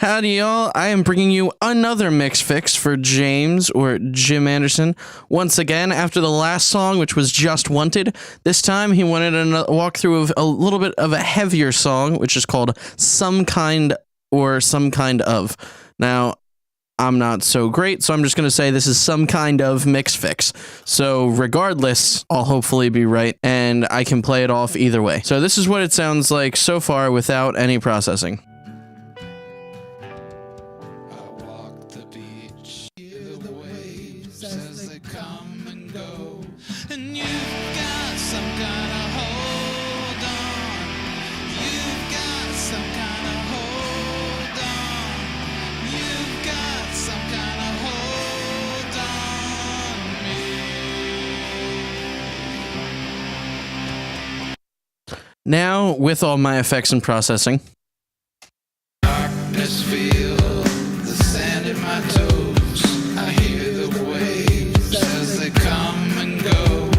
Howdy, y'all. I am bringing you another mix fix for James, or Jim Anderson. Once again, after the last song, which was Just Wanted, this time he wanted a walkthrough of a little bit of a heavier song, which is called Some Kind or Some Kind of. Now, I'm not so great, so I'm just going to say this is some kind of mix fix. So regardless, I'll hopefully be right, and I can play it off either way. So this is what it sounds like so far without any processing. As they come and go, and you've got some kind of hold on. You've got some kind of hold on. You've got some kind of hold on me. Now, with all my effects and processing, Darkness, feel the sand in my toes. I hear the waves as they come and go,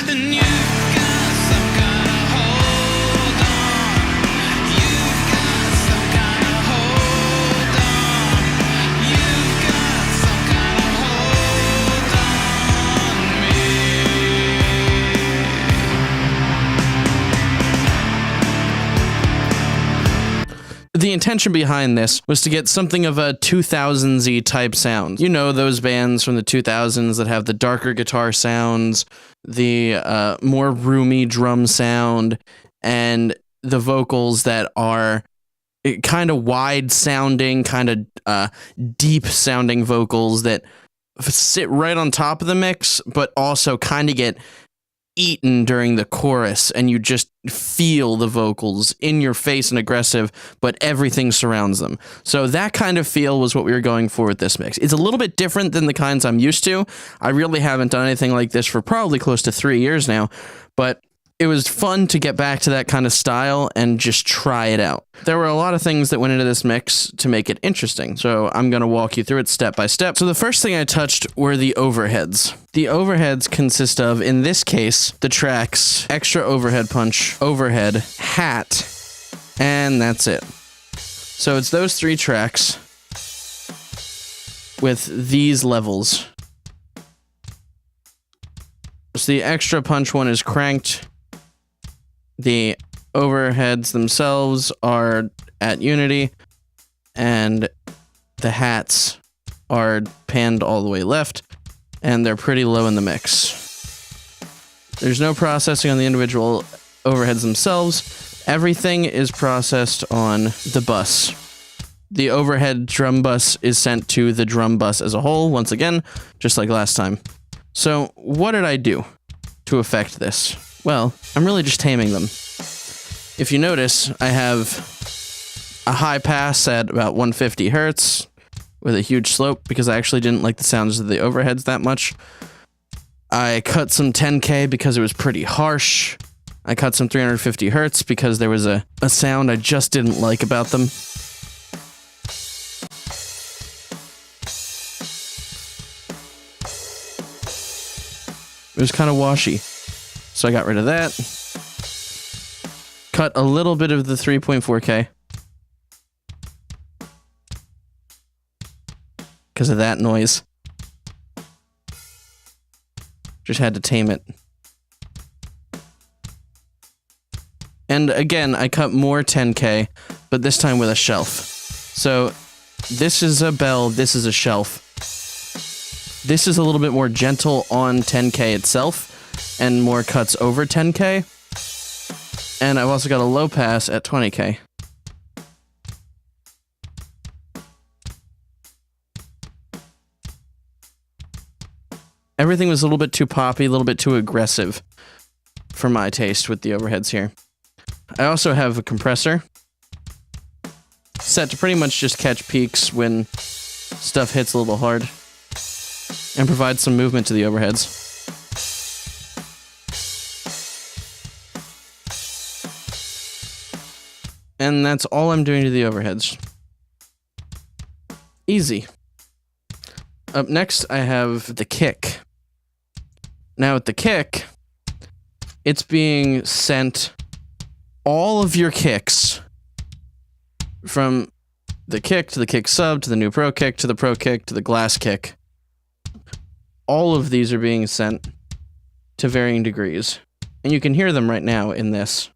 and you've got some kind of hold on. You've got some kind of hold on. You've got some kind of hold on me. the intention behind this was to get something of a 2000s-y type sound. You know, those bands from the 2000s that have the darker guitar sounds, the more roomy drum sound, and the vocals that are kind of wide sounding, kind of deep sounding vocals that sit right on top of the mix, but also kind of get eaten during the chorus, and you just feel the vocals in your face and aggressive, but everything surrounds them. So that kind of feel was what we were going for with this mix. It's a little bit different than the kinds I'm used to. I really haven't done anything like this for probably close to 3 years now, but it was fun to get back to that kind of style and just try it out. There were a lot of things that went into this mix to make it interesting, so I'm going to walk you through it step by step. So the first thing I touched were the overheads. The overheads consist of, in this case, the tracks Extra Overhead Punch, Overhead, Hat, and that's it. So it's those 3 tracks with these levels. So the Extra Punch one is cranked. The overheads themselves are at unity, and the hats are panned all the way left, and they're pretty low in the mix. There's no processing on the individual overheads themselves. Everything is processed on the bus. The overhead drum bus is sent to the drum bus as a whole, once again, just like last time. So what did I do to affect this? Well, I'm really just taming them. If you notice, I have a high pass at about 150 hertz with a huge slope because I actually didn't like the sounds of the overheads that much. I cut some 10K because it was pretty harsh. I cut some 350 hertz because there was a sound I just didn't like about them. It was kind of washy. So I got rid of that. Cut a little bit of the 3.4K. Because of that noise. Just had to tame it. And again, I cut more 10K, but this time with a shelf. So this is a bell, this is a shelf. This is a little bit more gentle on 10K itself, and more cuts over 10K. And I've also got a low pass at 20K. Everything was a little bit too poppy, a little bit too aggressive for my taste with the overheads here. I also have a compressor set to pretty much just catch peaks when stuff hits a little hard and provide some movement to the overheads. And that's all I'm doing to the overheads. Easy. Up next, I have the kick. Now with the kick, it's being sent all of your kicks from the kick to the kick sub to the new pro kick to the pro kick to the glass kick. All of these are being sent to varying degrees. And you can hear them right now in this.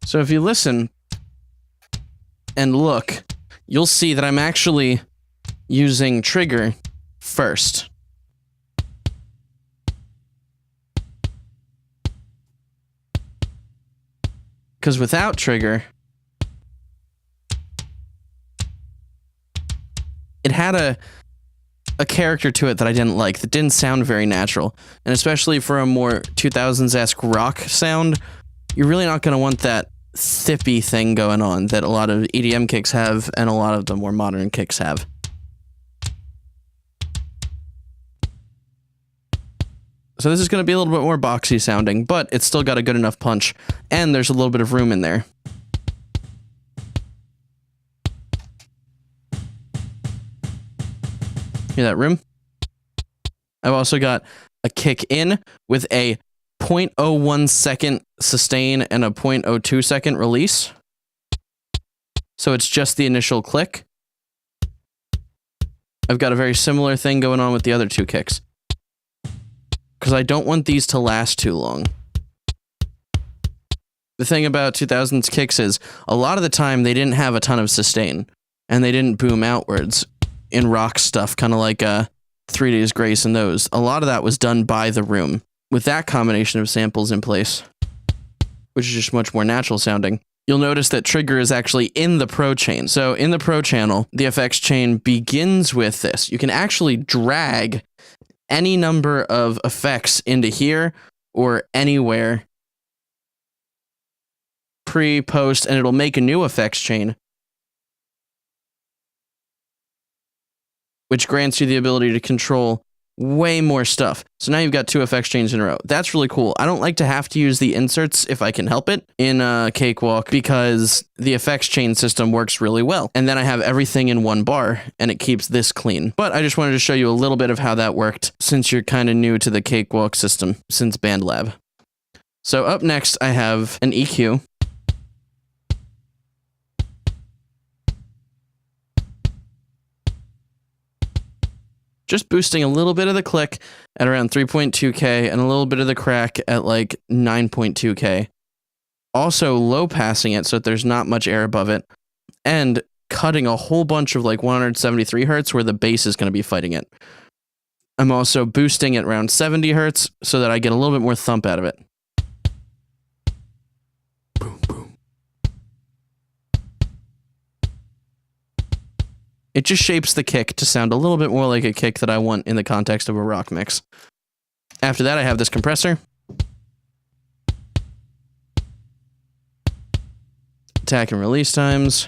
So if you listen and look, you'll see that I'm actually using trigger first. Because without trigger, it had a character to it that I didn't like, that didn't sound very natural. And especially for a more 2000s-esque rock sound, you're really not going to want that thippy thing going on that a lot of EDM kicks have and a lot of the more modern kicks have. So this is going to be a little bit more boxy sounding, but it's still got a good enough punch, and there's a little bit of room in there. Hear that room? I've also got a kick in with a 0.01 second sustain and a 0.02 second release. So it's just the initial click. I've got a very similar thing going on with the other two kicks, because I don't want these to last too long. The thing about 2000s kicks is a lot of the time they didn't have a ton of sustain and they didn't boom outwards in rock stuff, kind of like 3 Days Grace and those. A lot of that was done by the room. With that combination of samples in place, which is just much more natural sounding, you'll notice that trigger is actually in the pro chain. So in the pro channel, the FX chain begins with this. You can actually drag any number of effects into here or anywhere pre, post, and it'll make a new effects chain, which grants you the ability to control way more stuff. So now you've got 2 effects chains in a row. That's really cool. I don't like to have to use the inserts if I can help it in Cakewalk, because the effects chain system works really well. And then I have everything in one bar and it keeps this clean. But I just wanted to show you a little bit of how that worked, since you're kind of new to the Cakewalk system since BandLab. So up next I have an EQ. Just boosting a little bit of the click at around 3.2K and a little bit of the crack at like 9.2K. Also low passing it so that there's not much air above it, and cutting a whole bunch of like 173 hertz where the bass is going to be fighting it. I'm also boosting at around 70 hertz so that I get a little bit more thump out of it. Boom, boom. It just shapes the kick to sound a little bit more like a kick that I want in the context of a rock mix. After that, I have this compressor. Attack and release times.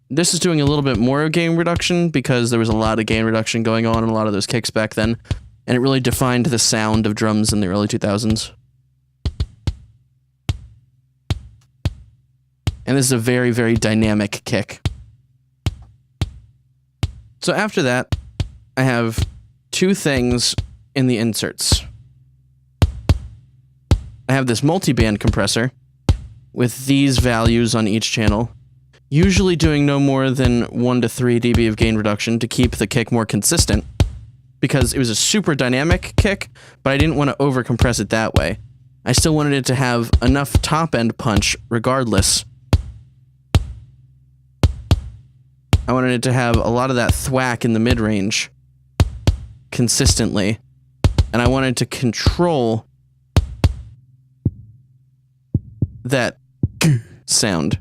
This is doing a little bit more gain reduction because there was a lot of gain reduction going on in a lot of those kicks back then, and it really defined the sound of drums in the early 2000s. And this is a very, very dynamic kick. So after that, I have 2 things in the inserts. I have this multi-band compressor with these values on each channel, usually doing no more than 1 to 3 dB of gain reduction to keep the kick more consistent, because it was a super dynamic kick, but I didn't want to over-compress it that way. I still wanted it to have enough top-end punch regardless. I wanted it to have a lot of that thwack in the mid-range consistently, and I wanted to control that sound.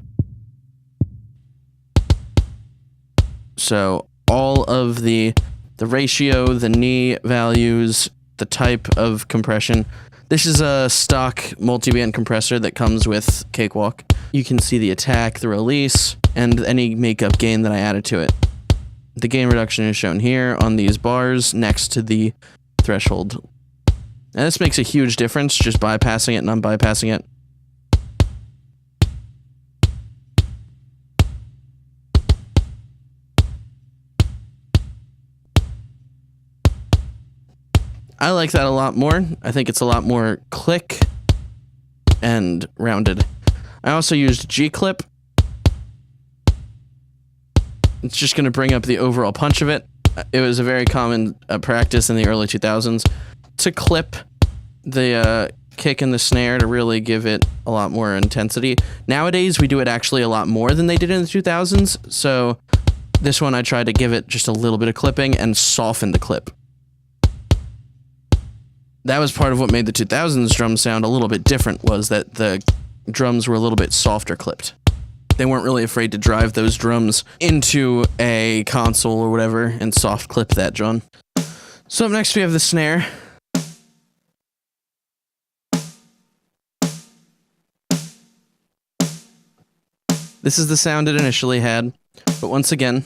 So all of the ratio, the knee values, the type of compression. This is a stock multi-band compressor that comes with Cakewalk. You can see the attack, the release, and any makeup gain that I added to it. The gain reduction is shown here on these bars next to the threshold. And this makes a huge difference, just bypassing it and unbypassing it. I like that a lot more. I think it's a lot more click and rounded. I also used G-clip. It's just going to bring up the overall punch of it. It was a very common practice in the early 2000s to clip the kick and the snare to really give it a lot more intensity. Nowadays, we do it actually a lot more than they did in the 2000s. So this one, I tried to give it just a little bit of clipping and soften the clip. That was part of what made the 2000s drum sound a little bit different, was that the drums were a little bit softer clipped. They weren't really afraid to drive those drums into a console or whatever and soft clip that drum. So up next we have the snare. This is the sound it initially had, but once again,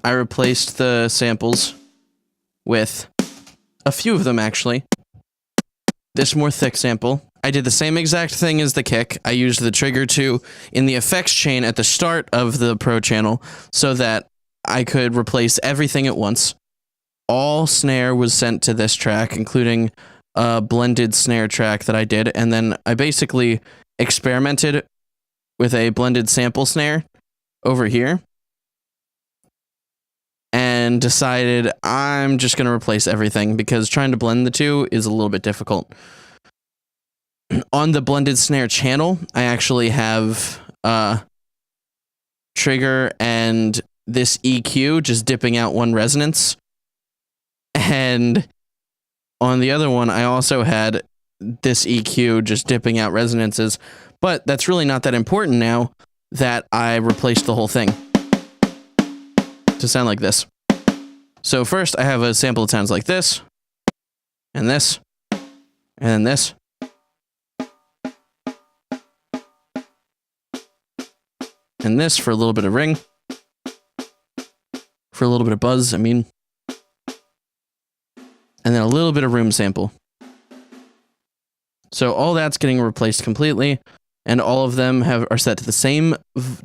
I replaced the samples with a few of them, actually. This more thick sample. I did the same exact thing as the kick. I used the trigger 2 in the effects chain at the start of the Pro channel so that I could replace everything at once. All snare was sent to this track, including a blended snare track that I did, and then I basically experimented with a blended sample snare over here and decided I'm just going to replace everything because trying to blend the two is a little bit difficult. On the blended snare channel, I actually have trigger and this EQ just dipping out one resonance. And on the other one, I also had this EQ just dipping out resonances. But that's really not that important now that I replaced the whole thing to sound like this. So first, I have a sample that sounds like this, and this, and then this. And this for a little bit of ring. For a little bit of buzz, I mean. And then a little bit of room sample. So all that's getting replaced completely, and all of them are set to the same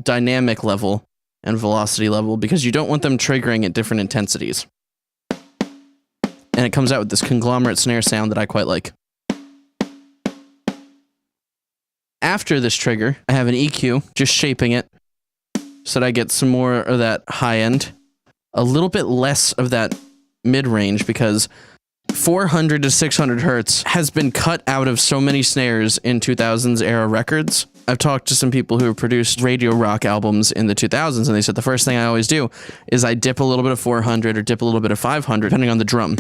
dynamic level and velocity level because you don't want them triggering at different intensities. And it comes out with this conglomerate snare sound that I quite like. After this trigger, I have an EQ, just shaping it so that I get some more of that high end, a little bit less of that mid-range because 400 to 600 hertz has been cut out of so many snares in 2000s era records. I've talked to some people who have produced radio rock albums in the 2000s, and they said the first thing I always do is I dip a little bit of 400 or dip a little bit of 500, depending on the drum.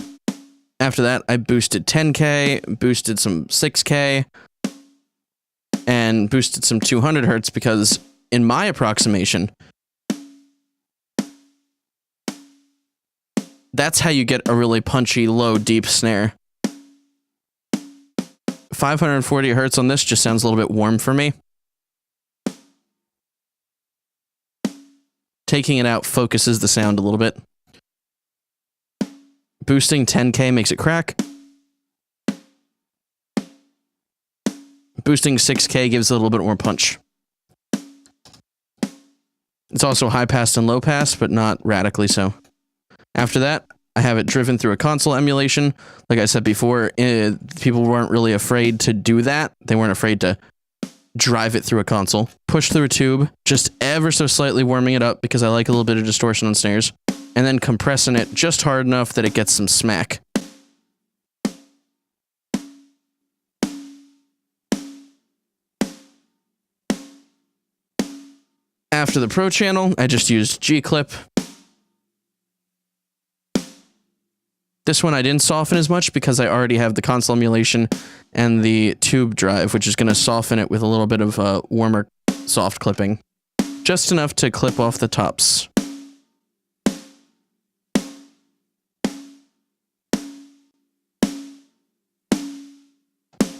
After that, I boosted 10K, boosted some 6K, and boosted some 200 hertz because in my approximation, that's how you get a really punchy, low, deep snare. 540 hertz on this just sounds a little bit warm for me. Taking it out focuses the sound a little bit. Boosting 10K makes it crack. Boosting 6K gives it a little bit more punch. It's also high pass and low pass, but not radically so. After that, I have it driven through a console emulation. Like I said before, people weren't really afraid to do that. They weren't afraid to drive it through a console. Push through a tube, just ever so slightly warming it up because I like a little bit of distortion on snares. And then compressing it just hard enough that it gets some smack. After the Pro channel, I just used G-clip. This one I didn't soften as much because I already have the console emulation and the tube drive, which is going to soften it with a little bit of warmer soft clipping. Just enough to clip off the tops.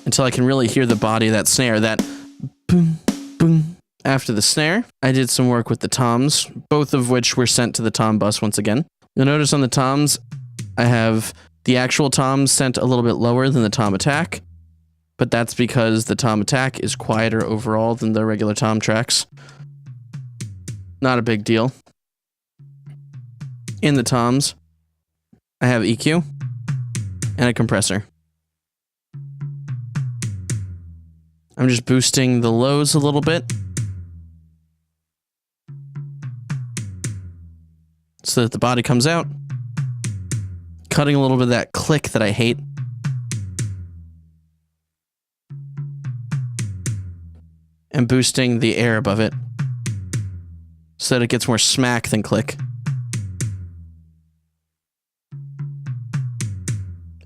Until I can really hear the body of that snare, that boom, boom. After the snare, I did some work with the toms, both of which were sent to the tom bus once again. You'll notice on the toms, I have the actual toms sent a little bit lower than the tom attack, but that's because the tom attack is quieter overall than the regular tom tracks. Not a big deal. In the toms, I have EQ and a compressor. I'm just boosting the lows a little bit so that the body comes out, cutting a little bit of that click that I hate. And boosting the air above it so that it gets more smack than click.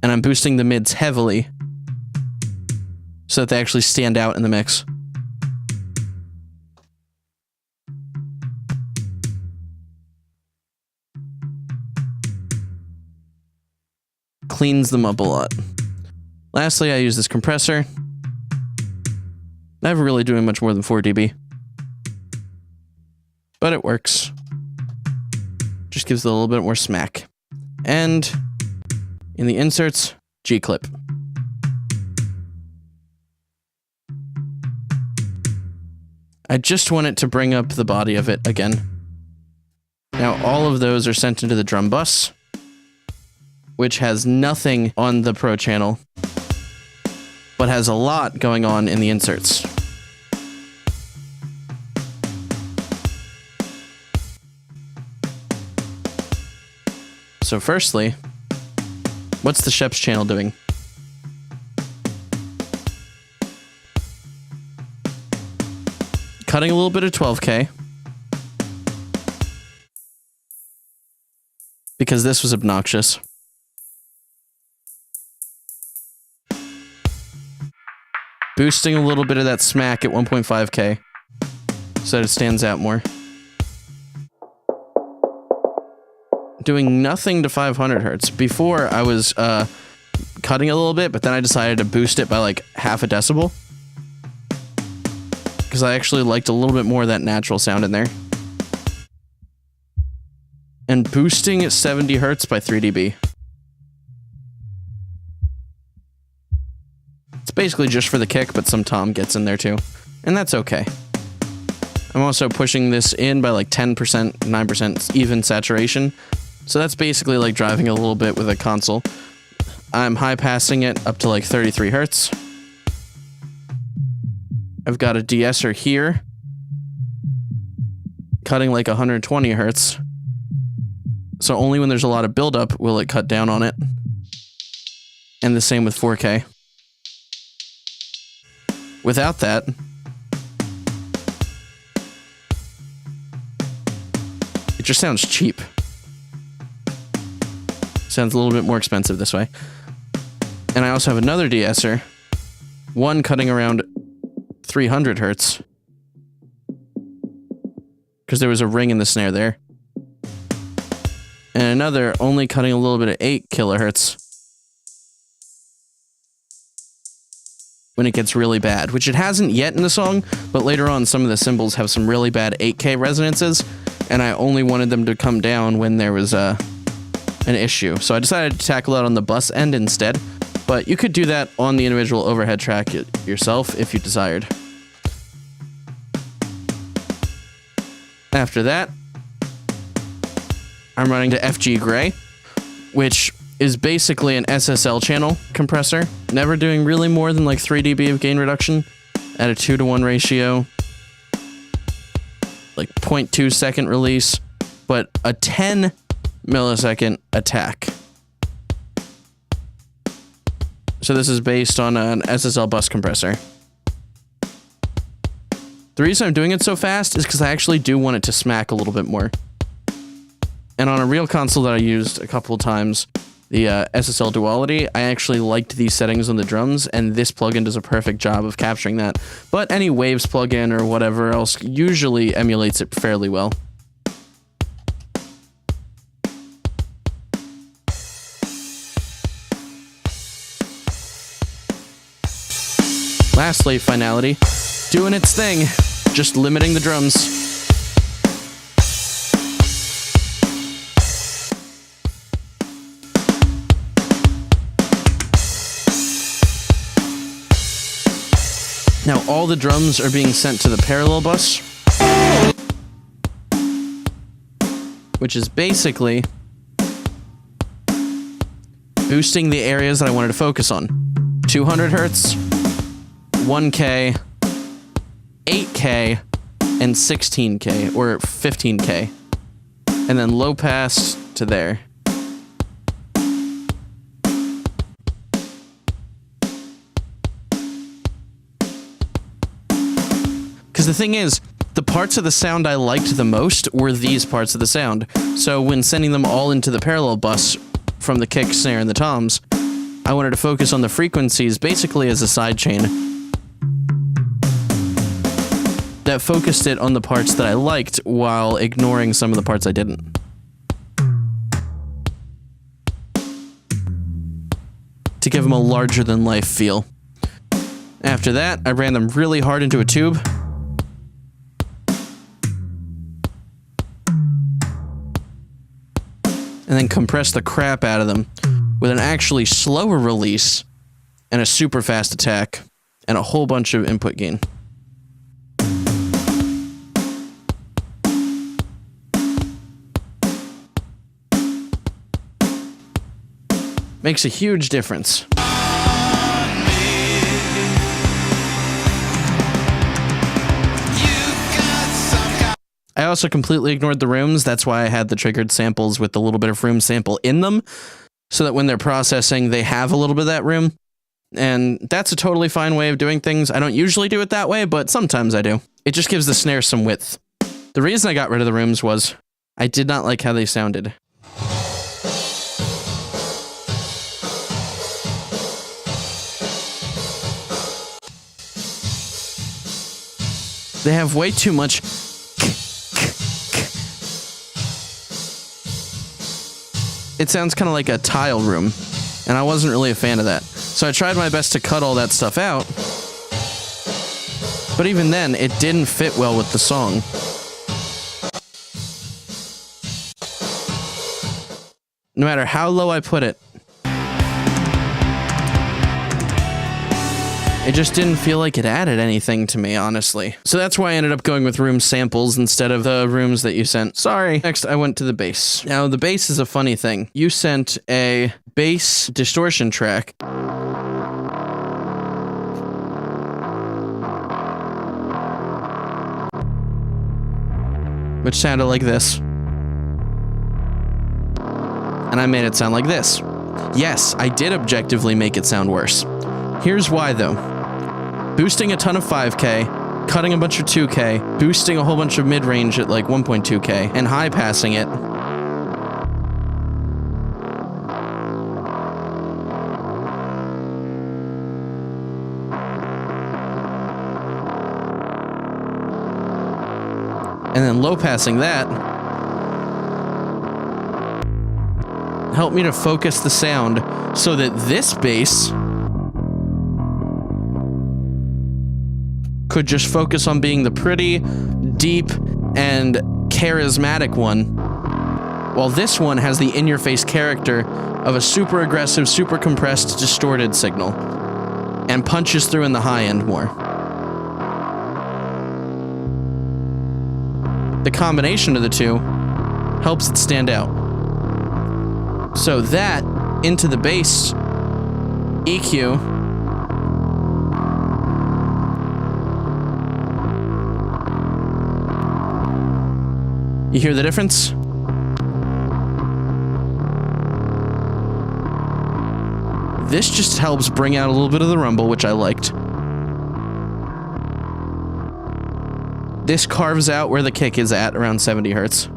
And I'm boosting the mids heavily so that they actually stand out in the mix. Cleans them up a lot. Lastly, I use this compressor. Never really doing much more than 4 dB. But it works. Just gives it a little bit more smack. And in the inserts, G-clip. I just want it to bring up the body of it again. Now all of those are sent into the drum bus, which has nothing on the Pro channel, but has a lot going on in the inserts. So firstly, what's the Sheps channel doing? Cutting a little bit of 12K. Because this was obnoxious. Boosting a little bit of that smack at 1.5K so that it stands out more. Doing nothing to 500 hertz. Before, I was cutting a little bit, but then I decided to boost it by like half a decibel. Because I actually liked a little bit more of that natural sound in there. And boosting at 70 hertz by 3 dB. It's basically just for the kick, but some tom gets in there too. And that's okay. I'm also pushing this in by like 10%, 9% even saturation. So that's basically like driving a little bit with a console. I'm high passing it up to like 33 hertz. I've got a de-esser here, cutting like 120 hertz. So only when there's a lot of buildup will it cut down on it. And the same with 4K. Without that, it just sounds cheap. Sounds a little bit more expensive this way. And I also have another de-esser, one cutting around 300 hertz. Because there was a ring in the snare there. And another only cutting a little bit of 8 kilohertz. When it gets really bad, which it hasn't yet in the song, but later on some of the cymbals have some really bad 8K resonances, and I only wanted them to come down when there was an issue. So I decided to tackle it on the bus end instead, but you could do that on the individual overhead track yourself if you desired. After that, I'm running to FG Gray, which is basically an SSL channel compressor, never doing really more than like 3 dB of gain reduction at a 2-to-1 ratio, like 0.2 second release, but a 10 millisecond attack. So this is based on an SSL bus compressor. The reason I'm doing it so fast is because I actually do want it to smack a little bit more. And on a real console that I used a couple of times, the SSL Duality, I actually liked these settings on the drums, and this plugin does a perfect job of capturing that. But any Waves plugin or whatever else usually emulates it fairly well. Lastly, Finality, doing its thing, just limiting the drums. Now all the drums are being sent to the parallel bus, which is basically boosting the areas that I wanted to focus on. 200 hertz, 1K, 8K, and 16K, or 15K. And then low pass to there. Because the thing is, the parts of the sound I liked the most were these parts of the sound. So when sending them all into the parallel bus from the kick, snare, and the toms, I wanted to focus on the frequencies basically as a sidechain that focused it on the parts that I liked while ignoring some of the parts I didn't. To give them a larger-than-life feel. After that, I ran them really hard into a tube. And then compressed the crap out of them with an actually slower release and a super fast attack and a whole bunch of input gain. Makes a huge difference. I also completely ignored the rooms. That's why I had the triggered samples with a little bit of room sample in them, so that when they're processing, they have a little bit of that room. And that's a totally fine way of doing things. I don't usually do it that way, but sometimes I do. It just gives the snare some width. The reason I got rid of the rooms was I did not like how they sounded. They have way too much. It sounds kind of like a tile room, and I wasn't really a fan of that. So I tried my best to cut all that stuff out, but even then, it didn't fit well with the song. No matter how low I put it, it just didn't feel like it added anything to me, honestly. So that's why I ended up going with room samples instead of the rooms that you sent. Sorry. Next, I went to the bass. Now, the bass is a funny thing. You sent a bass distortion track. Which sounded like this. And I made it sound like this. Yes, I did objectively make it sound worse. Here's why, though. Boosting a ton of 5K, cutting a bunch of 2K, boosting a whole bunch of mid-range at like 1.2K, and high-passing it. And then low-passing that helped me to focus the sound so that this bass could just focus on being the pretty, deep, and charismatic one, while this one has the in-your-face character of a super aggressive, super compressed, distorted signal, and punches through in the high end more. The combination of the two helps it stand out. So that, into the bass EQ, you hear the difference? This just helps bring out a little bit of the rumble, which I liked. This carves out where the kick is at, around 70 hertz.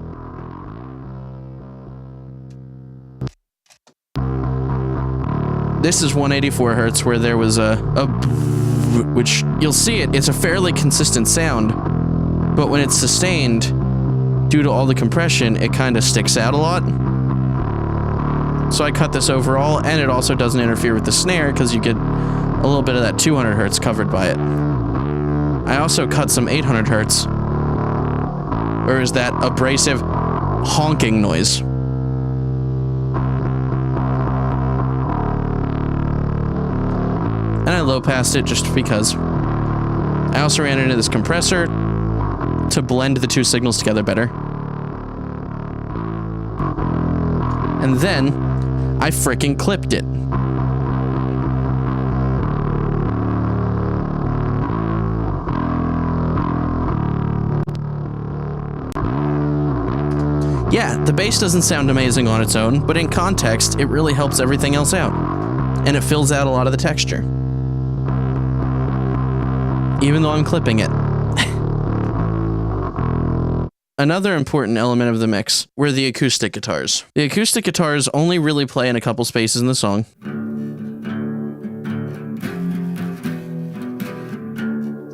This is 184 hertz, where there was a which you'll see it's a fairly consistent sound, but when it's sustained, due to all the compression, it kind of sticks out a lot. So I cut this overall, and it also doesn't interfere with the snare because you get a little bit of that 200 hertz covered by it. I also cut some 800 hertz, or is that abrasive honking noise. And I low passed it just because. I also ran it into this compressor to blend the two signals together better. And then I frickin' clipped it. Yeah, the bass doesn't sound amazing on its own, but in context, it really helps everything else out. And it fills out a lot of the texture. Even though I'm clipping it. Another important element of the mix were the acoustic guitars. The acoustic guitars only really play in a couple spaces in the song.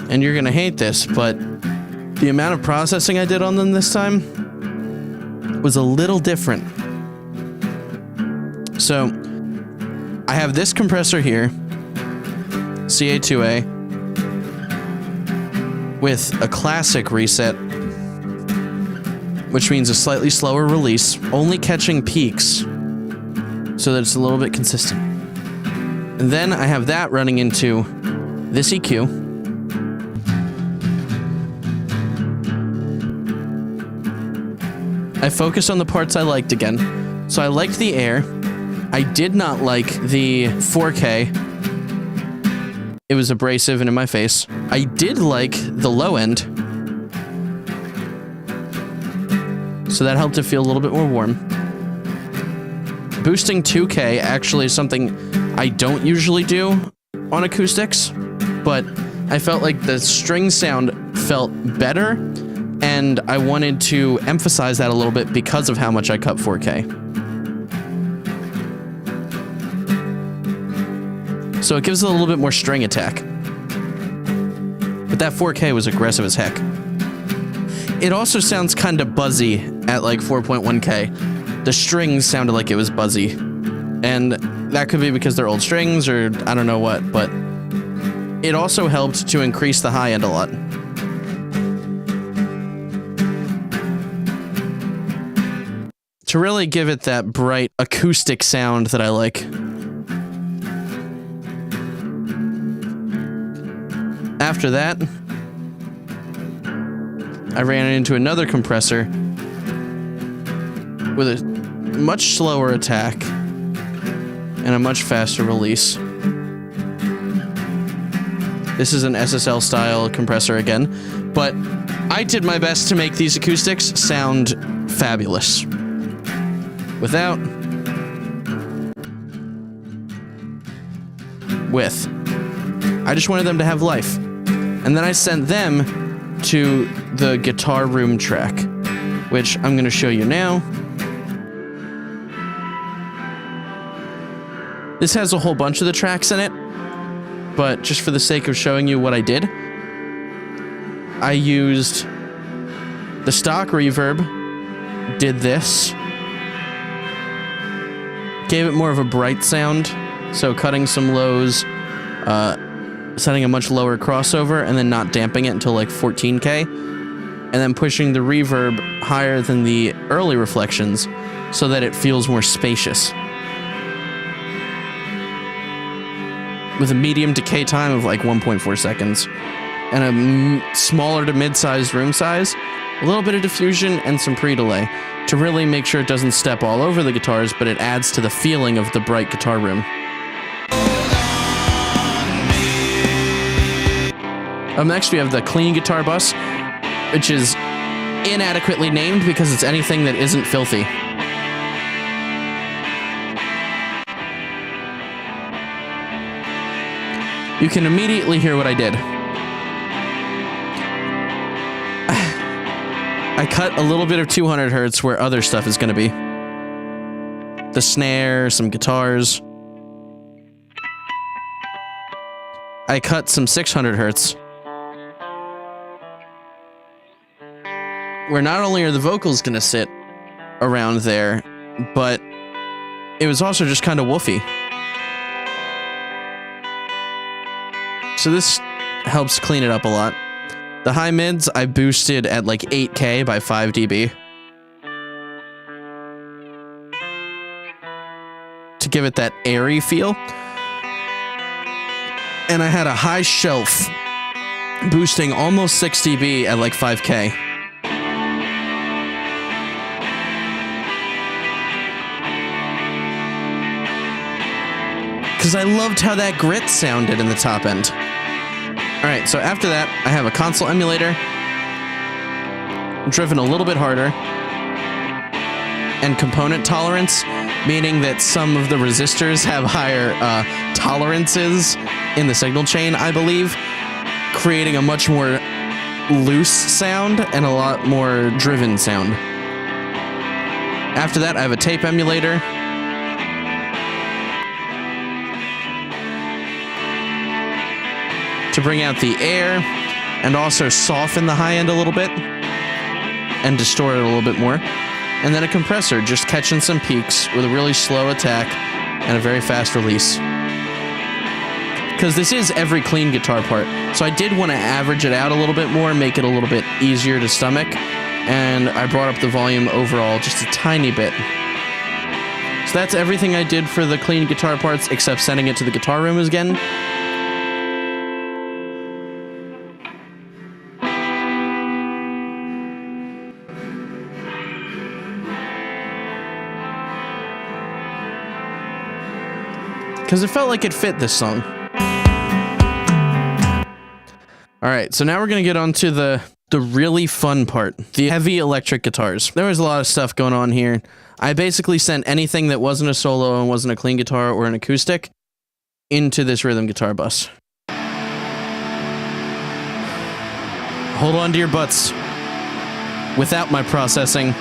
And you're gonna hate this, but the amount of processing I did on them this time was a little different. So, I have this compressor here, CA2A, with a classic reset, which means a slightly slower release, only catching peaks so that it's a little bit consistent. And then I have that running into this EQ. I focused on the parts I liked again. So I liked the air. I did not like the 4K. It was abrasive and in my face. I did like the low end. So that helped it feel a little bit more warm. Boosting 2K actually is something I don't usually do on acoustics, but I felt like the string sound felt better, and I wanted to emphasize that a little bit because of how much I cut 4K. So it gives it a little bit more string attack. But that 4K was aggressive as heck. It also sounds kind of buzzy at like 4.1K. The strings sounded like it was buzzy. And that could be because they're old strings or I don't know what, but it also helped to increase the high end a lot. To really give it that bright acoustic sound that I like. After that, I ran it into another compressor with a much slower attack and a much faster release. This is an SSL style compressor again, but I did my best to make these acoustics sound fabulous. Without. With. I just wanted them to have life. And then I sent them to the guitar room track, which I'm going to show you now. This has a whole bunch of the tracks in it, but just for the sake of showing you what I did, I used the stock reverb, did this, gave it more of a bright sound, so cutting some lows, setting a much lower crossover, and then not damping it until like 14K, and then pushing the reverb higher than the early reflections so that it feels more spacious. With a medium decay time of like 1.4 seconds, and a smaller to mid-sized room size, a little bit of diffusion, and some pre-delay to really make sure it doesn't step all over the guitars, but it adds to the feeling of the bright guitar room. Up next, we have the clean guitar bus, which is inadequately named because it's anything that isn't filthy. You can immediately hear what I did. I cut a little bit of 200 hertz where other stuff is going to be. The snare, some guitars. I cut some 600 hertz. Where not only are the vocals going to sit around there, but it was also just kind of woofy. So this helps clean it up a lot. The high mids I boosted at like 8K by 5 dB. To give it that airy feel. And I had a high shelf boosting almost 6 dB at like 5K. because I loved how that grit sounded in the top end. All right, so after that, I have a console emulator, driven a little bit harder, and component tolerance, meaning that some of the resistors have higher tolerances in the signal chain, I believe, creating a much more loose sound and a lot more driven sound. After that, I have a tape emulator. To bring out the air and also soften the high end a little bit and distort it a little bit more. And then a compressor, just catching some peaks with a really slow attack and a very fast release. Because this is every clean guitar part, so I did want to average it out a little bit more, make it a little bit easier to stomach, and I brought up the volume overall just a tiny bit. So that's everything I did for the clean guitar parts, except sending it to the guitar room again. Because it felt like it fit this song. Alright, so now we're going to get on to the really fun part. The heavy electric guitars. There was a lot of stuff going on here. I basically sent anything that wasn't a solo and wasn't a clean guitar or an acoustic into this rhythm guitar bus. Hold on to your butts. Without my processing.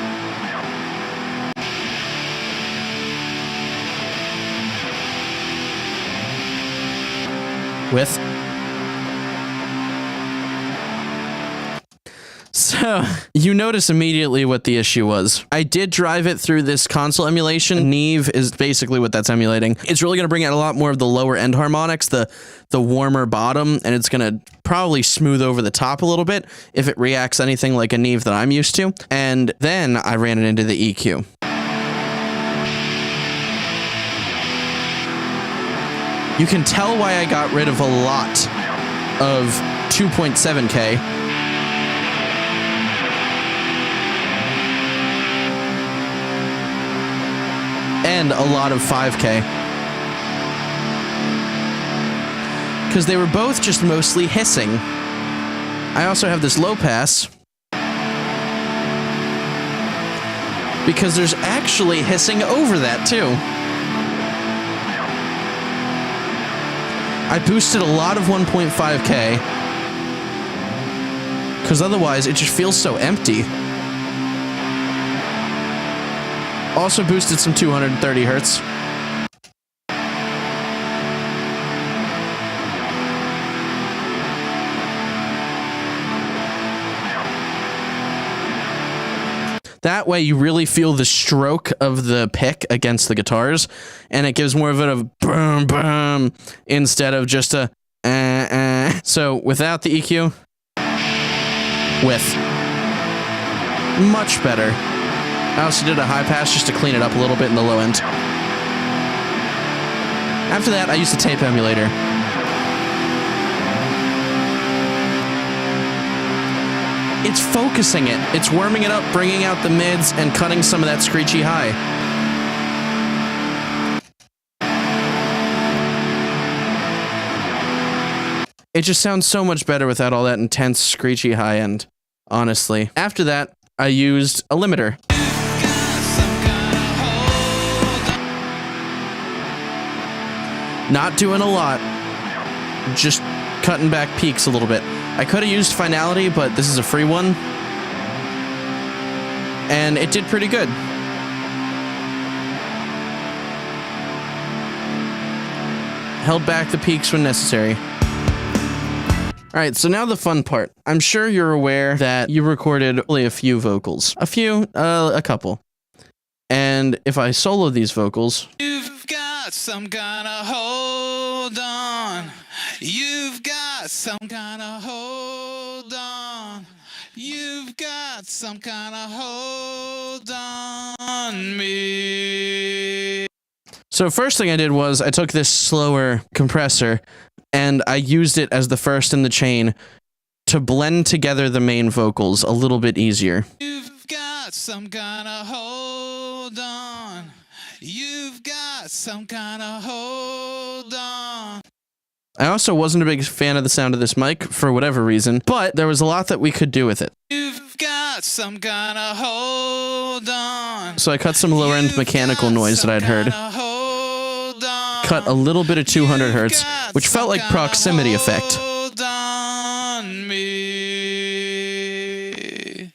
With. So, you notice immediately what the issue was. I did drive it through this console emulation. Neve is basically what that's emulating. It's really going to bring out a lot more of the lower end harmonics, the warmer bottom, and it's going to probably smooth over the top a little bit if it reacts anything like a Neve that I'm used to. And then I ran it into the EQ. You can tell why I got rid of a lot of 2.7K. And a lot of 5K. Because they were both just mostly hissing. I also have this low pass. Because there's actually hissing over that too. I boosted a lot of 1.5K. Because otherwise it just feels so empty. Also boosted some 230 hertz. That way you really feel the stroke of the pick against the guitars, and it gives more of a boom boom instead of just a So without the EQ, with much better. I also did a high pass just to clean it up a little bit in the low end. After that, I used the tape emulator. It's focusing it. It's warming it up, bringing out the mids, and cutting some of that screechy high. It just sounds so much better without all that intense screechy high end, honestly. After that, I used a limiter. Not doing a lot, just cutting back peaks a little bit. I could have used Finality, but this is a free one. And it did pretty good. Held back the peaks when necessary. Alright, so now the fun part. I'm sure you're aware that you recorded only a few vocals. A couple. And if I solo these vocals... You've got some kind of hold on. You've got some kind of hold on. You've got some kind of hold on me. So first thing I did was I took this slower compressor and I used it as the first in the chain to blend together the main vocals a little bit easier. You've got some kind of hold on. You've got some kind of hold on. I also wasn't a big fan of the sound of this mic for whatever reason, but there was a lot that we could do with it. You've got some kind of hold on. So I cut some lower end mechanical noise that I'd heard. Cut a little bit of 200 hertz, which felt like proximity effect. Hold on me.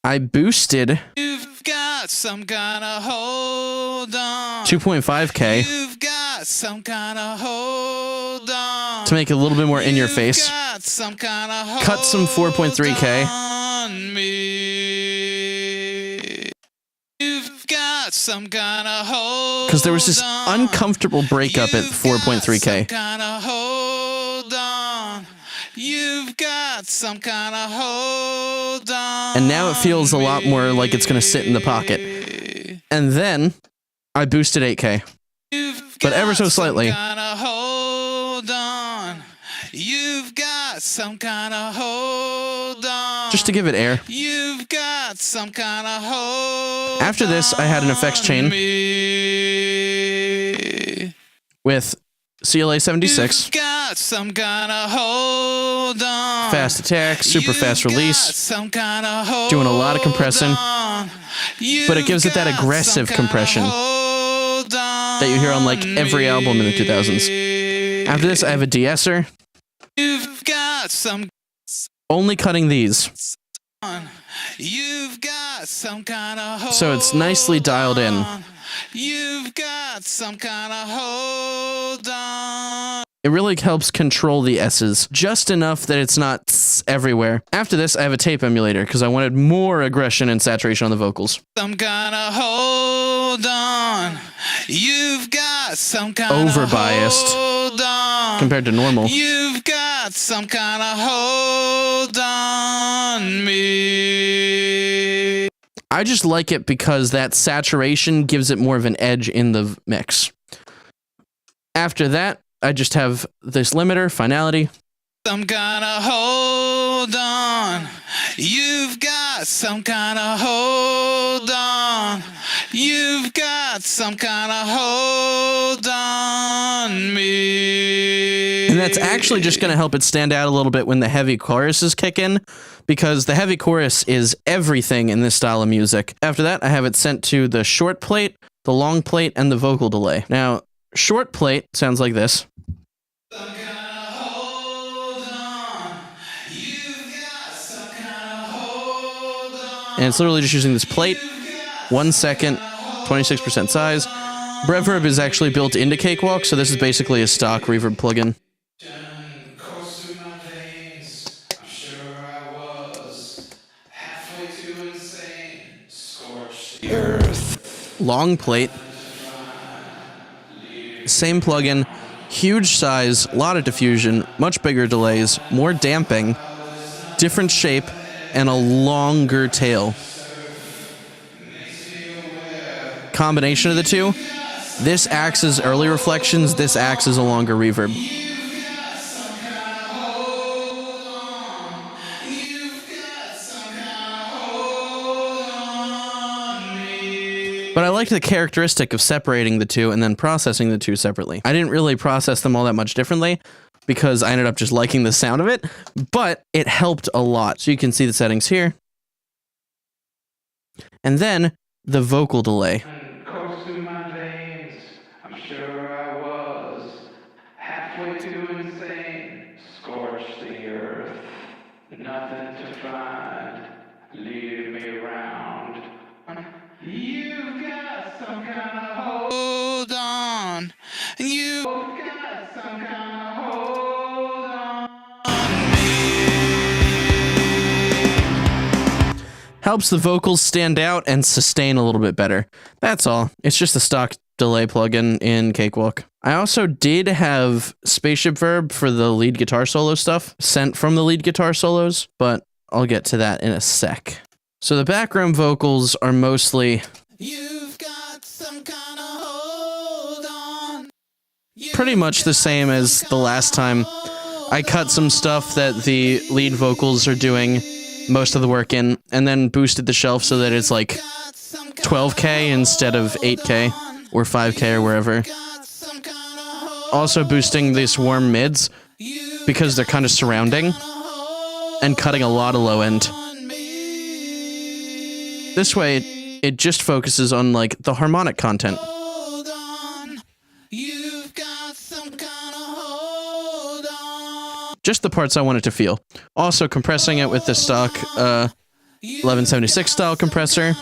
I boosted You've got some kind of hold on. 2.5K You've got some kind of hold on. to make it a little bit more in your face. Got some kind of Cut some 4.3K. on me. You've got some kind of hold. Because there was this uncomfortable breakup at 4.3K. Kind of hold on. You've got some kind of hold on. And now it feels a lot more like it's going to sit in the pocket. And then I boosted 8K. But ever so slightly. Kind of hold on. You've got some kind of hold on. Just to give it air. You've got some kind of hold. After this, I had an effects chain me. with CLA 76, You've got some kind of hold on. fast attack, super fast You've got release, some kind of hold doing a lot of compressing, on. but it gives it that You've got aggressive some kind of compression hold that you hear on like every album in the 2000s. me. After this, I have a de-esser, You've got some only cutting these. on. You've got some kind of hold So it's nicely dialed in. on. You've got some kind of hold on. It really helps control the S's just enough that it's not everywhere. After this, I have a tape emulator because I wanted more aggression and saturation on the vocals. Some kind of hold on. You've got some kind Over-biased of hold on. compared to normal. You've got some kind of hold on me. I just like it because that saturation gives it more of an edge in the mix. After that, I just have this limiter, finality. Some kind of hold on. You've got some kind of hold on. You've got some kind of hold on me. And that's actually just going to help it stand out a little bit when the heavy choruses kick in, because the heavy chorus is everything in this style of music. After that, I have it sent to the short plate, the long plate, and the vocal delay. Now, short plate sounds like this. Some kind of hold on. You've got some kind of hold on. And it's literally just using this plate, 1 second, 26% size. Reverb is actually built into Cakewalk, so this is basically a stock reverb plugin. Course through my veins, I'm sure I was halfway too insane. Scorched the earth. Long plate. Same plugin, huge size, a lot of diffusion, much bigger delays, more damping, different shape, and a longer tail. Combination of the two, this acts as early reflections, this acts as a longer reverb. But I liked the characteristic of separating the two and then processing the two separately. I didn't really process them all that much differently because I ended up just liking the sound of it, but it helped a lot. So you can see the settings here. And then the vocal delay. Course through my veins, I'm sure I was halfway too insane. Scorched the earth, nothing to find, leading me around. You've got some kind of hold on. You've got some kind of hold on me. Helps the vocals stand out and sustain a little bit better. That's all. It's just a stock delay plugin in Cakewalk. I also did have Spaceship Verb for the lead guitar solo stuff sent from the lead guitar solos, but I'll get to that in a sec. So the background vocals are mostly You've got some kind of hold on. pretty much the same as the last time. I cut some stuff that the lead vocals are doing most of the work in, and then boosted the shelf so that it's like 12K instead of 8K or 5K or wherever. Also boosting these warm mids because they're kind of surrounding and cutting a lot of low end. This way, it just focuses on like the harmonic content. Just the parts I want it to feel. Also compressing it with the stock 1176 style compressor.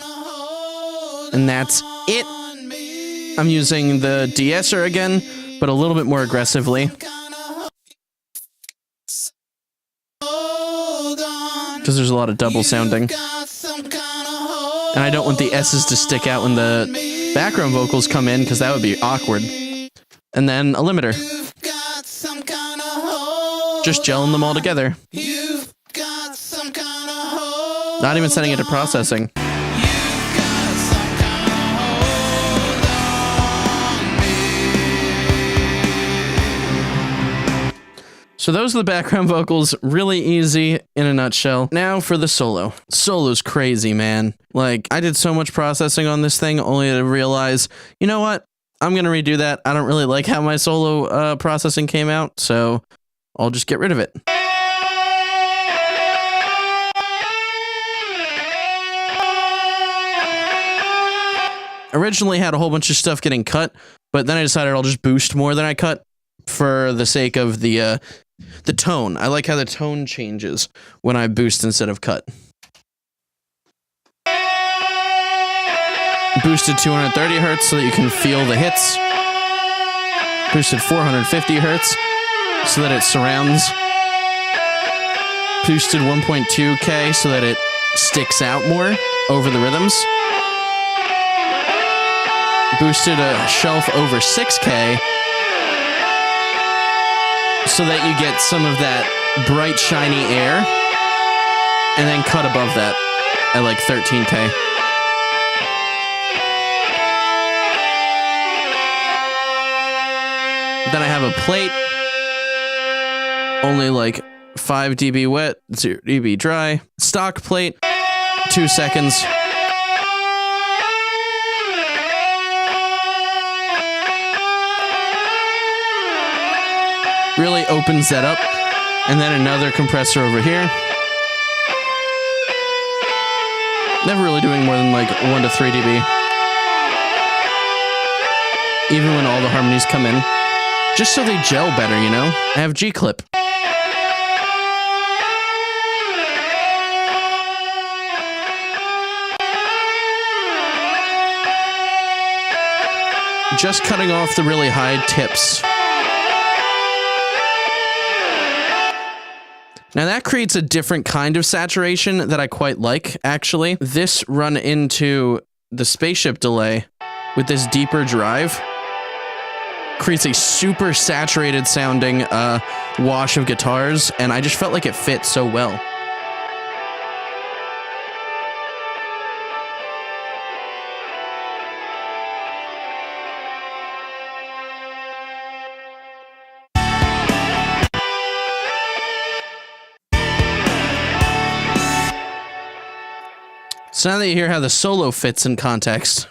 And that's it. I'm using the de-esser again, but a little bit more aggressively. Because there's a lot of double sounding. And I don't want the S's to stick out when the background vocals come in, because that would be awkward. And then a limiter. Just gelling them all together. Not even setting it to processing. So those are the background vocals, really easy in a nutshell. Now for the solo. Solo's crazy, man. Like, I did so much processing on this thing only to realize, you know what? I'm gonna redo that. I don't really like how my solo processing came out, so I'll just get rid of it. Originally had a whole bunch of stuff getting cut, but then I decided I'll just boost more than I cut for the sake of the tone. I like how the tone changes when I boost instead of cut. Boosted 230 hertz so that you can feel the hits. Boosted 450 hertz so that it surrounds. Boosted 1.2K so that it sticks out more over the rhythms. Boosted a shelf over 6K so that you get some of that bright, shiny air, and then cut above that at like 13K. Then I have a plate, only like 5 dB wet, 0 dB dry. Stock plate, 2 seconds. Really opens that up. And then another compressor over here. Never really doing more than like 1 to 3 dB. Even when all the harmonies come in. Just so they gel better, you know? I have G-Clip. Just cutting off the really high tips. Now that creates a different kind of saturation that I quite like, actually. This run into the spaceship delay with this deeper drive creates a super saturated sounding wash of guitars, and I just felt like it fit so well. So now that you hear how the solo fits in context.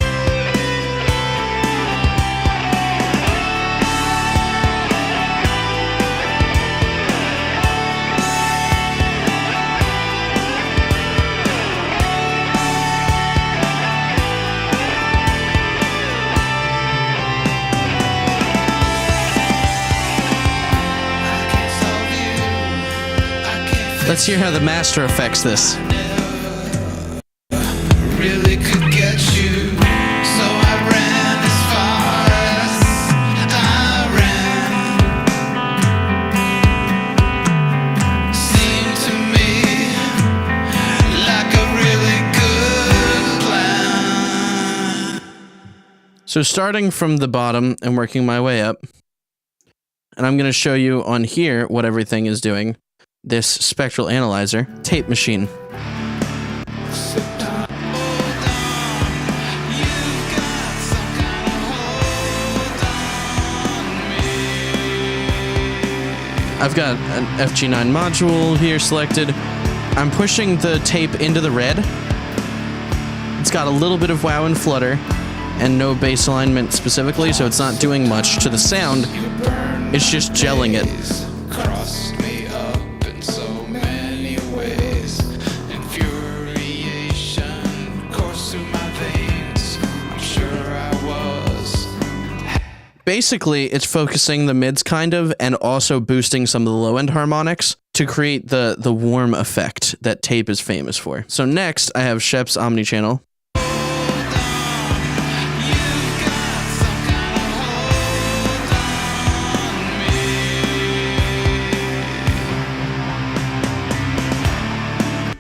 Let's hear how the master affects this. Really could get you, so I ran as far as I ran. Seemed to me like a really good plan. So starting from the bottom and working my way up, and I'm going to show you on here what everything is doing. This spectral analyzer, tape machine. I've got an FG9 module here selected. I'm pushing the tape into the red It's got a little bit of wow and flutter and no bass alignment specifically, so it's not doing much to the sound. It's just gelling it. Crossed me up in so many ways. Infuriation coursed through my veins. I'm sure I was. Basically, it's focusing the mids kind of and also boosting some of the low-end harmonics to create the warm effect that tape is famous for. So next, I have Shep's Omnichannel.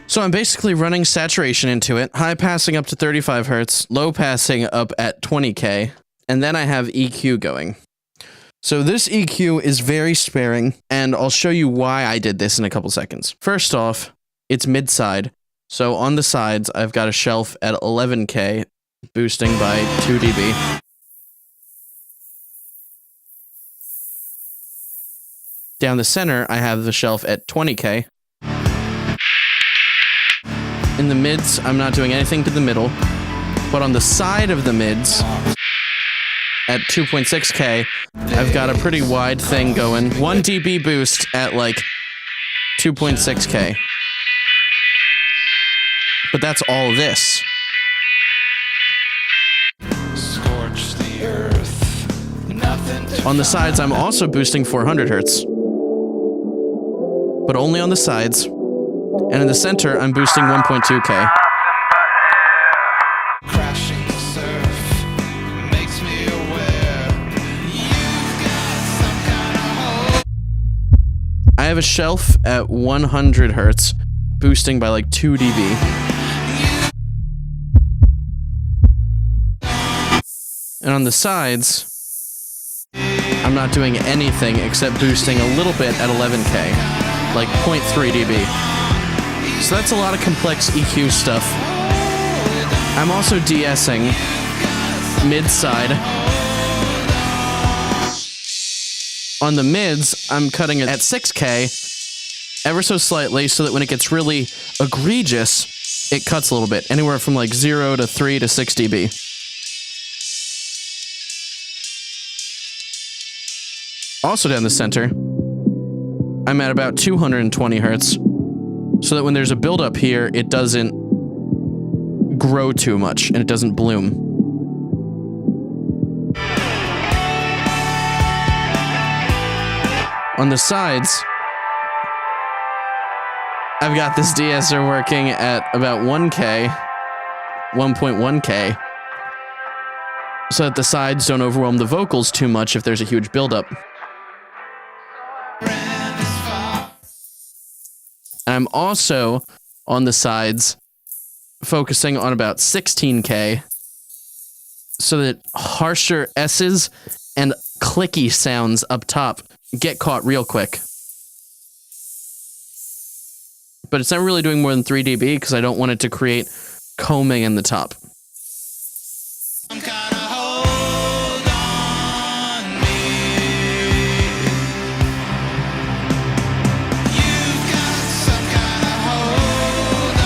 So I'm basically running saturation into it, high passing up to 35 hertz, low passing up at 20K, and then I have EQ going. So this EQ is very sparing, and I'll show you why I did this in a couple seconds. First off, it's mid-side. So on the sides, I've got a shelf at 11K, boosting by 2 dB. Down the center, I have the shelf at 20K. In the mids, I'm not doing anything to the middle, but on the side of the mids, at 2.6K, I've got a pretty wide thing going. 1 dB boost at like 2.6K. But that's all this. Scorch the earth. Nothing to On the sides, I'm also boosting 400 hertz. But only on the sides. And in the center, I'm boosting 1.2K. crashing surf makes me aware you've got some kind of hope. I have a shelf at 100 hertz, boosting by like 2 dB. And on the sides, I'm not doing anything except boosting a little bit at 11K, like 0.3 dB. So that's a lot of complex EQ stuff. I'm also de-essing mid-side. On the mids, I'm cutting it at 6K, ever so slightly, so that when it gets really egregious, it cuts a little bit, anywhere from like 0 to 3 to 6 dB. Also down the center, I'm at about 220 hertz, so that when there's a buildup here, it doesn't grow too much and it doesn't bloom. On the sides, I've got this de-esser working at about 1K, 1.1K, so that the sides don't overwhelm the vocals too much if there's a huge buildup. I'm also, on the sides, focusing on about 16K, so that harsher S's and clicky sounds up top get caught real quick. But it's not really doing more than 3 dB because I don't want it to create combing in the top. Some kind of hold on me. You've got some kind of hold on.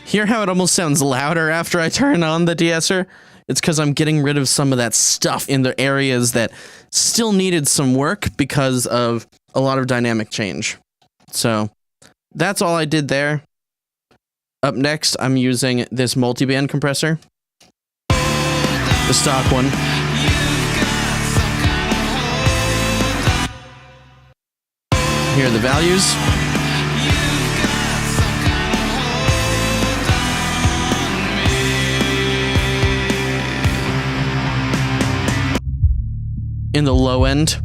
Hear how it almost sounds louder after I turn on the de-esser? It's because I'm getting rid of some of that stuff in the areas that still needed some work because of a lot of dynamic change. So that's all I did there. Up next, I'm using this multiband compressor. The stock one. Here are the values. In the low end,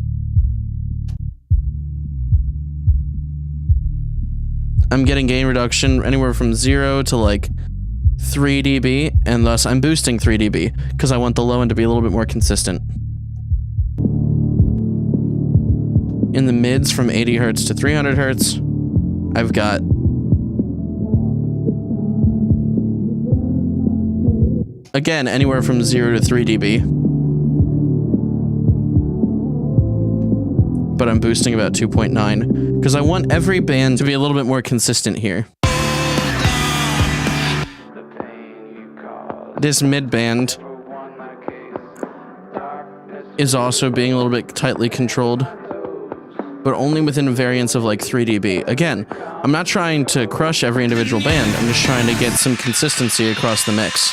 I'm getting gain reduction anywhere from 0 to like 3 dB, and thus I'm boosting 3 dB because I want the low end to be a little bit more consistent. In the mids, from 80 hertz to 300 hertz, I've got again anywhere from 0 to 3 dB. But I'm boosting about 2.9 because I want every band to be a little bit more consistent here. This mid band is also being a little bit tightly controlled, but only within a variance of like 3 dB. Again, I'm not trying to crush every individual band, I'm just trying to get some consistency across the mix.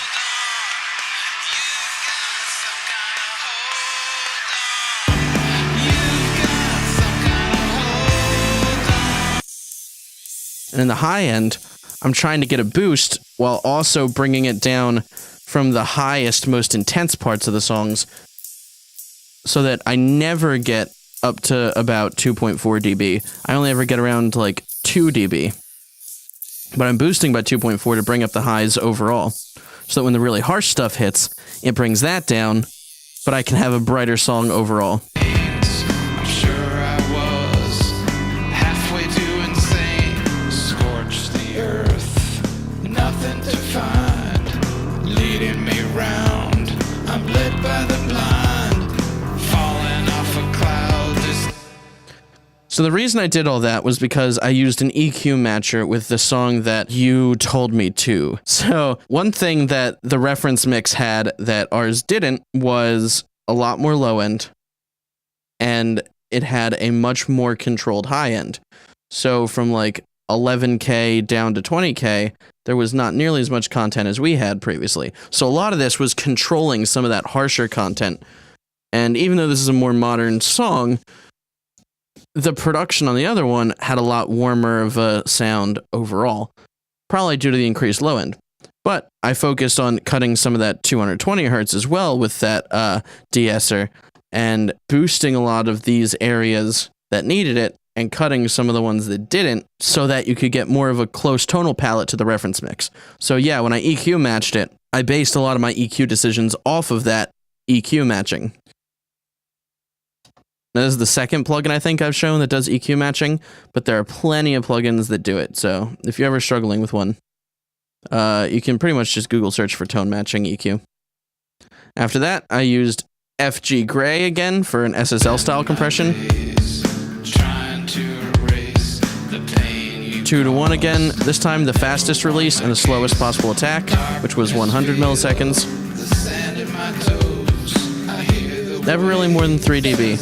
And in the high end, I'm trying to get a boost while also bringing it down from the highest, most intense parts of the songs so that I never get up to about 2.4 dB. I only ever get around like 2 dB. But I'm boosting by 2.4 to bring up the highs overall, so that when the really harsh stuff hits, it brings that down, but I can have a brighter song overall. I'm sure I was halfway too insane. Scorch the earth, nothing to find. Leading me round, I'm led by the blind. Falling off a cloud. So the reason I did all that was because I used an EQ matcher with the song that you told me to. So one thing that the reference mix had that ours didn't was a lot more low end, and it had a much more controlled high end. So from like 11K down to 20K, there was not nearly as much content as we had previously. So a lot of this was controlling some of that harsher content. And even though this is a more modern song, the production on the other one had a lot warmer of a sound overall, probably due to the increased low end. But I focused on cutting some of that 220 hertz as well with that de-esser and boosting a lot of these areas that needed it and cutting some of the ones that didn't so that you could get more of a close tonal palette to the reference mix. So yeah, when I EQ matched it, I based a lot of my EQ decisions off of that EQ matching. Now, this is the second plugin I think I've shown that does EQ matching, but there are plenty of plugins that do it. So if you're ever struggling with one, you can pretty much just Google search for tone matching EQ. After that, I used FG Gray again for an SSL style compression. 2:1 again, this time the fastest release and the slowest possible attack, which was 100 milliseconds. Never really more than 3 dB.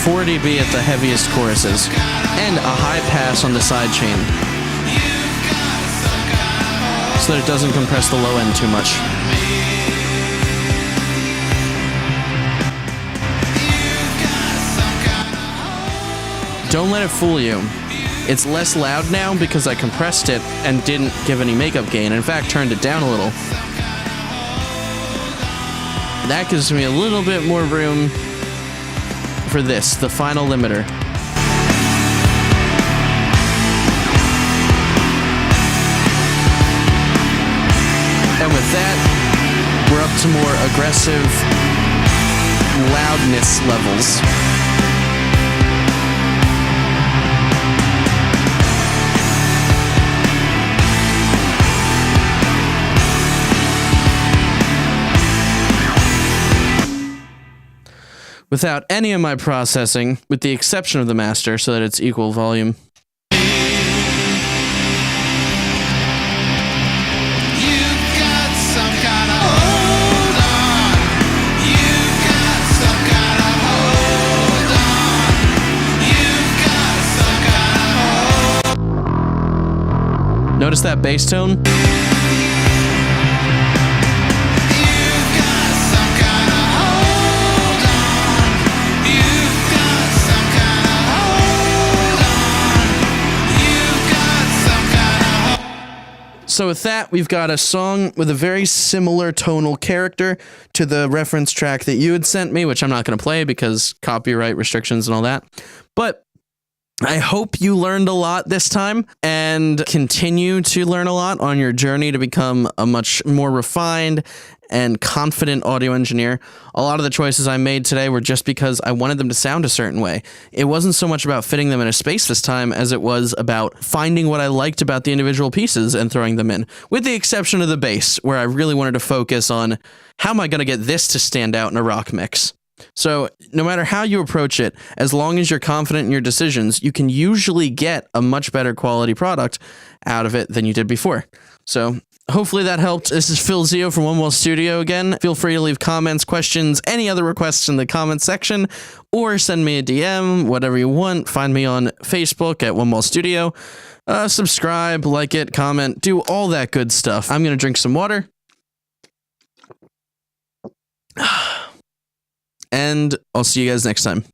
4 dB at the heaviest choruses, and a high pass on the side chain, so that it doesn't compress the low end too much. Don't let it fool you. It's less loud now because I compressed it and didn't give any makeup gain. In fact, turned it down a little. That gives me a little bit more room for this, the final limiter. And with that, we're up to more aggressive loudness levels. Without any of my processing, with the exception of the master, so that it's equal volume. Notice that bass tone? So with that, we've got a song with a very similar tonal character to the reference track that you had sent me, which I'm not going to play because copyright restrictions and all that. But I hope you learned a lot this time and continue to learn a lot on your journey to become a much more refined and confident audio engineer. A lot of the choices I made today were just because I wanted them to sound a certain way. It wasn't so much about fitting them in a space this time as it was about finding what I liked about the individual pieces and throwing them in, with the exception of the bass, where I really wanted to focus on how am I going to get this to stand out in a rock mix. So no matter how you approach it, as long as you're confident in your decisions, you can usually get a much better quality product out of it than you did before. So hopefully that helped. This is Phil Zio from One Wall Studio again. Feel free to leave comments, questions, any other requests in the comments section, or send me a DM, whatever you want. Find me on Facebook at One Wall Studio. Subscribe, like it, comment, do all that good stuff. I'm going to drink some water. And I'll see you guys next time.